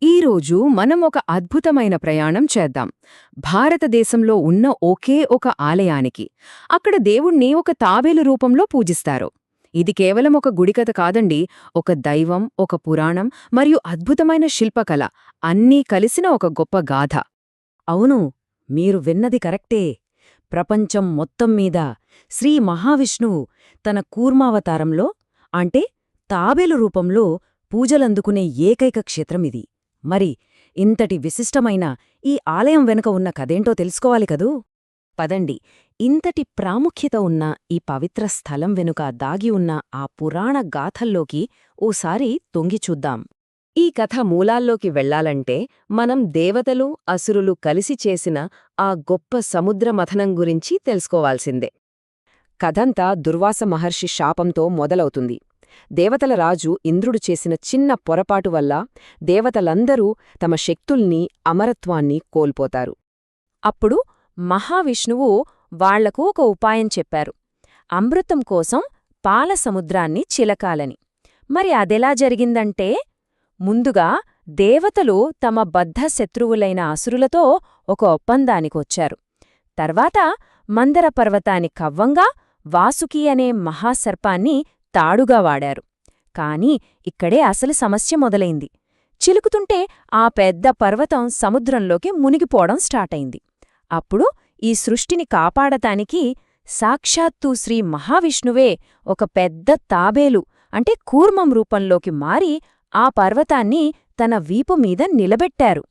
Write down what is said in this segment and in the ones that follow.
ఈరోజు మనం ఒక అద్భుతమైన ప్రయాణం చేద్దాం. భారతదేశంలో ఉన్న ఒకే ఒక ఆలయానికి. అక్కడ దేవుణ్ణి ఒక తాబేలు రూపంలో పూజిస్తారు. ఇది కేవలం ఒక గుడికథ కాదండి, ఒక దైవం, ఒక పురాణం మరియు అద్భుతమైన శిల్పకళ అన్నీ కలిసిన ఒక గొప్ప గాథ. అవును, మీరు విన్నది కరెక్టే. ప్రపంచం మొత్తం మీద శ్రీ మహావిష్ణువు తన కూర్మావతారంలో అంటే తాబేలు రూపంలో పూజలందుకునే ఏకైక క్షేత్రమిది. మరి ఇంతటి విశిష్టమైన ఈ ఆలయం వెనుక ఉన్న కథేంటో తెలుసుకోవాలి కదూ. పదండి, ఇంతటి ప్రాముఖ్యత ఉన్న ఈ పవిత్ర స్థలం వెనుక దాగి ఉన్న ఆ పురాణ గాథల్లోకి ఓసారి తొంగిచూద్దాం. ఈ కథ మూలాల్లోకి వెళ్లాలంటే మనం దేవతలు, అసురులు కలిసి చేసిన ఆ గొప్ప సముద్ర మథనం గురించి తెలుసుకోవాల్సిందే. కథంతా దుర్వాస మహర్షి శాపంతో మొదలవుతుంది. దేవతల రాజు ఇంద్రుడు చేసిన చిన్న పొరపాటు వల్ల దేవతలందరూ తమ శక్తుల్ని, అమరత్వాన్ని కోల్పోతారు. అప్పుడు మహావిష్ణువు వాళ్లకు ఒక ఉపాయం చెప్పారు. అమృతం కోసం పాల సముద్రాన్ని చిలకాలని. మరి అదెలా జరిగిందంటే, ముందుగా దేవతలు తమ బద్ధ శత్రువులైన అసురులతో ఒక ఒప్పందానికొచ్చారు. తర్వాత మందర పర్వతాన్ని కవ్వంగా వాసుకి అనే మహాసర్పాన్ని తాడుగా వాడారు. కాని ఇక్కడే అసలు సమస్య మొదలైంది. చిలుకుతుంటే ఆ పెద్ద పర్వతం సముద్రంలోకి మునిగిపోవడం స్టార్టైంది. అప్పుడు ఈ సృష్టిని కాపాడటానికి సాక్షాత్తూ శ్రీ మహావిష్ణువే ఒక పెద్ద తాబేలు అంటే కూర్మం రూపంలోకి మారి ఆ పర్వతాన్ని తన వీపుమీద నిలబెట్టారు.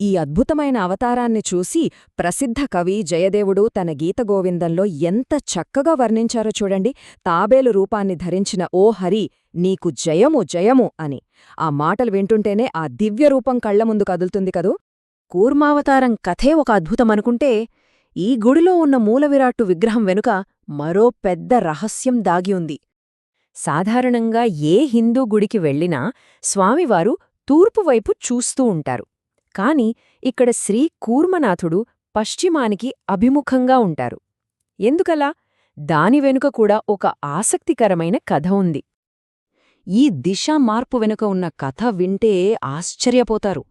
ఈ అద్భుతమైన అవతారాన్ని చూసి ప్రసిద్ధ కవి జయదేవుడు తన గీతగోవిందంలో ఎంత చక్కగా వర్ణించారో చూడండి. తాబేలు రూపాన్ని ధరించిన ఓ హరి, నీకు జయము జయము అని. ఆ మాటలు వింటుంటేనే ఆ దివ్యరూపం కళ్లముందు కదులుతుంది కదూ. కూర్మావతారం కథే ఒక అద్భుతమనుకుంటే, ఈ గుడిలో ఉన్న మూలవిరాట్టు విగ్రహం వెనుక మరో పెద్ద రహస్యం దాగి ఉంది. సాధారణంగా ఏ హిందూ గుడికి వెళ్లినా స్వామివారు తూర్పువైపు చూస్తూ ఉంటారు. కాని ఇక్కడ శ్రీ కూర్మనాథుడు పశ్చిమానికి అభిముఖంగా ఉంటారు. ఎందుకలా? దాని వెనుక కూడా ఒక ఆసక్తికరమైన కథ ఉంది. ఈ దిశా మార్పు వెనుక ఉన్న కథ వింటే ఆశ్చర్యపోతారు.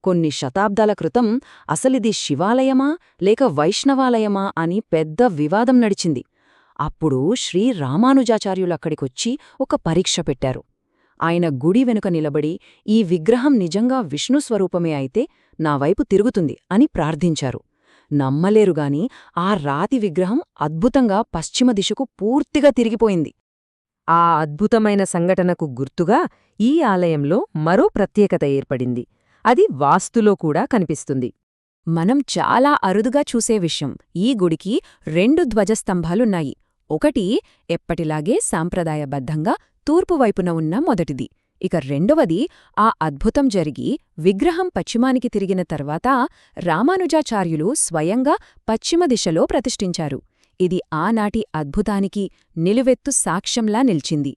కొన్ని శతాబ్దాల క్రితం అసలిది శివాలయమా లేక వైష్ణవాలయమా అని పెద్ద వివాదం నడిచింది. అప్పుడు శ్రీ రామానుజాచార్యులక్కడికొచ్చి ఒక పరీక్ష పెట్టారు. ఆయన గుడి వెనుక నిలబడి, ఈ విగ్రహం నిజంగా విష్ణుస్వరూపమే అయితే నా వైపు తిరుగుతుంది అని ప్రార్థించారు. నమ్మలేరుగాని ఆ రాతి విగ్రహం అద్భుతంగా పశ్చిమ దిశకు పూర్తిగా తిరిగిపోయింది. ఆ అద్భుతమైన సంఘటనకు గుర్తుగా ఈ ఆలయంలో మరో ప్రత్యేకత ఏర్పడింది. అది వాస్తులో కూడా కనిపిస్తుంది. మనం చాలా అరుదుగా చూసే విషయం, ఈ గుడికి 2 ధ్వజస్తంభాలున్నాయి. ఒకటి ఎప్పటిలాగే సాంప్రదాయబద్ధంగా తూర్పువైపున ఉన్న మొదటిది. ఇక రెండవది ఆ అద్భుతం జరిగి విగ్రహం పశ్చిమానికి తిరిగిన తర్వాత రామానుజాచార్యులు స్వయంగా పశ్చిమ దిశలో ప్రతిష్ఠించారు. ఇది ఆనాటి అద్భుతానికి నిలువెత్తు సాక్ష్యంలా నిల్చింది.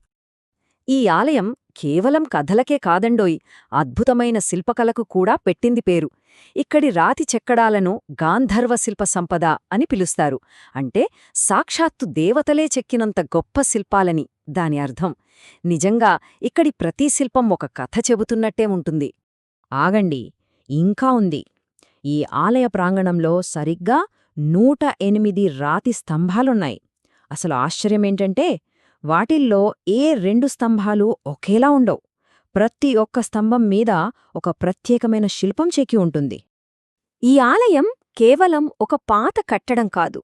ఈ ఆలయం కేవలం కథలకే కాదండోయ్, అద్భుతమైన శిల్పకళకు కూడా పెట్టింది పేరు. ఇక్కడి రాతి చెక్కడాలను గాంధర్వ శిల్ప సంపద అని పిలుస్తారు. అంటే సాక్షాత్తు దేవతలే చెక్కినంత గొప్ప శిల్పాలని దాని అర్థం. నిజంగా ఇక్కడి ప్రతి శిల్పం ఒక కథ చెబుతున్నట్టే ఉంటుంది. ఆగండి, ఇంకా ఉంది. ఈ ఆలయ ప్రాంగణంలో సరిగ్గా 108 రాతి స్తంభాలున్నాయి. అసలు ఆశ్చర్యమేంటంటే, వాటిల్లో ఏ 2 స్తంభాలు ఒకేలా ఉండవు. ప్రతి ఒక్క స్తంభం మీద ఒక ప్రత్యేకమైన శిల్పం చెక్కి ఉంటుంది. ఈ ఆలయం కేవలం ఒక పాత కట్టడం కాదు,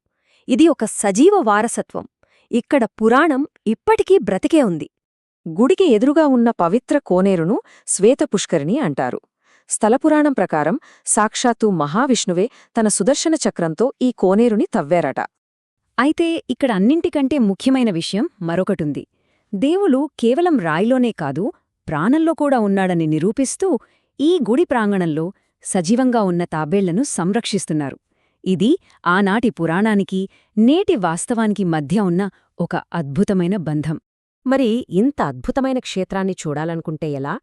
ఇది ఒక సజీవ వారసత్వం. ఇక్కడ పురాణం ఇప్పటికీ బ్రతికే ఉంది. గుడికి ఎదురుగా ఉన్న పవిత్ర కోనేరును శ్వేతపుష్కరిణి అంటారు. స్థలపురాణం ప్రకారం సాక్షాత్తు మహావిష్ణువే తన సుదర్శన చక్రంతో ఈ కోనేరుని తవ్వారట. అయితే ఇక్కడ అన్నింటికంటే ముఖ్యమైన విషయం మరొకటుంది. దేవుడు కేవలం రాయిలోనే కాదు, ప్రాణంలో కూడా ఉన్నాడని నిరూపిస్తూ ఈ గుడి ప్రాంగణంలో సజీవంగా ఉన్న తాబేళ్లను సంరక్షిస్తున్నారు. ఇది ఆనాటి పురాణానికి, నేటి వాస్తవానికి మధ్య ఉన్న ఒక అద్భుతమైన బంధం. మరి ఇంత అద్భుతమైన క్షేత్రాన్ని చూడాలనుకుంటే ఎలా?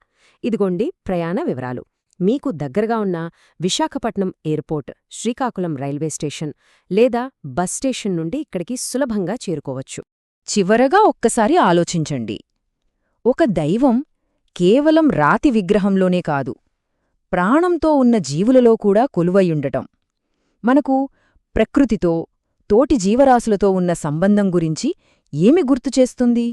ఇదిగోండి ప్రయాణ వివరాలు. మీకు దగ్గరగా ఉన్న Visakhapatnam airport, Srikakulam railway station లేదా బస్ స్టేషన్ నుండి ఇక్కడికి సులభంగా చేరుకోవచ్చు. చివరగా ఒక్కసారి ఆలోచించండి. ఒక దైవం కేవలం రాతి విగ్రహంలోనే కాదు, ప్రాణంతో ఉన్న జీవులలో కూడా కొలువయుండటం మనకు ప్రకృతితో తోటి జీవరాశులతో ఉన్న సంబంధం గురించి ఏమి గుర్తుచేస్తుంది?